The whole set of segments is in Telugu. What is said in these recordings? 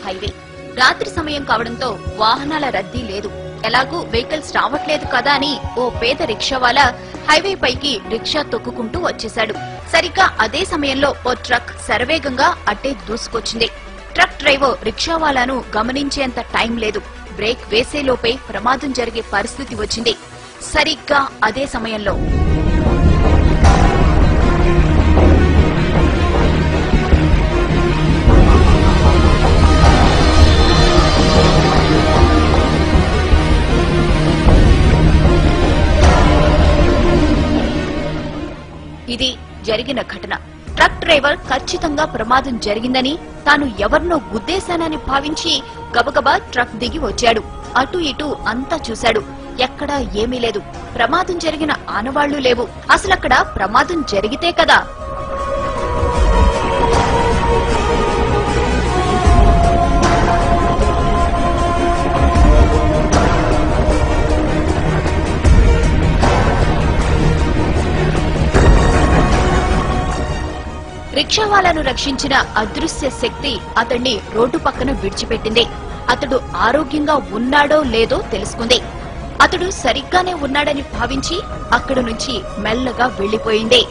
హైవే. రాత్రి సమయం కావడంతో వాహనాల రద్దీ లేదు. ఎలాగూ వెహికల్స్ రావట్లేదు కదా అని ఓ పేద రిక్షావాలా హైవే పైకి రిక్షా తొక్కుకుంటూ వచ్చేశాడు. సరిగ్గా అదే సమయంలో ఓ ట్రక్ శరవేగంగా అట్టే దూసుకొచ్చింది. ట్రక్ డ్రైవర్ రిక్షావాలాను గమనించేంత టైం లేదు. బ్రేక్ వేసేలోపే ప్రమాదం జరిగే పరిస్థితి వచ్చింది. సరిగ్గా అదే సమయంలో ఇది జరిగిన ఘటన. ట్రక్ డ్రైవర్ ఖచ్చితంగా ప్రమాదం జరిగిందని, తాను ఎవరినో గుద్దేశానని భావించి గబగబా ట్రక్ దిగి వచ్చాడు. అటు ఇటు అంతా చూశాడు. ఎక్కడా ఏమీ లేదు. ప్రమాదం జరిగిన ఆనవాళ్లు లేవు. అసలక్కడ ప్రమాదం జరిగితే కదా. రిక్షావాలాను రక్షించిన అదృశ్య శక్తి అతన్ని రోడ్డు పక్కన విడిచిపెట్టింది. అతడు ఆరోగ్యంగా ఉన్నాడో లేదో తెలుసుకుంది. అతడు సరిగ్గానే ఉన్నాడని భావించి అక్కడి నుంచి మెల్లగా వెళ్లిపోయింది.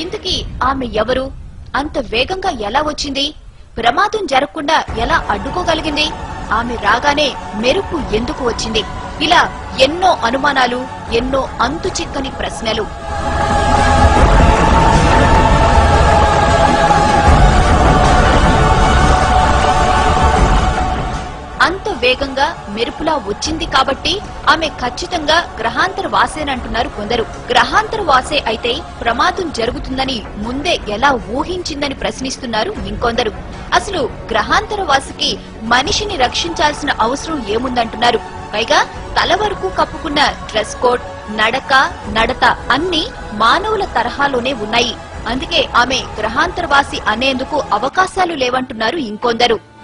ఇంతకీ ఆమె ఎవరు? అంత వేగంగా ఎలా వచ్చింది? ప్రమాదం జరగకుండా ఎలా అడ్డుకోగలిగింది? ఆమె రాగానే మెరుపు ఎందుకు వచ్చింది? ఇలా ఎన్నో అనుమానాలు, ఎన్నో అంతు చిక్కని ప్రశ్నలు. అంత వేగంగా మెరుపులా వచ్చింది కాబట్టి ఆమె ఖచ్చితంగా గ్రహాంతర వాసేనంటున్నారు కొందరు. గ్రహాంతర వాసే అయితే ప్రమాదం జరుగుతుందని ముందే ఎలా ఊహించిందని ప్రశ్నిస్తున్నారు ఇంకొందరు. అసలు గ్రహాంతర వాసికి మనిషిని రక్షించాల్సిన అవసరం ఏముందంటున్నారు. పైగా తల వరకు కప్పుకున్న డ్రెస్ కోడ్, నడక, నడత అన్ని మానవుల తరహాలోనే ఉన్నాయి. అందుకే ఆమె గ్రహాంతరవాసి అనేందుకు అవకాశాలు లేవంటున్నారు ఇంకొందరు.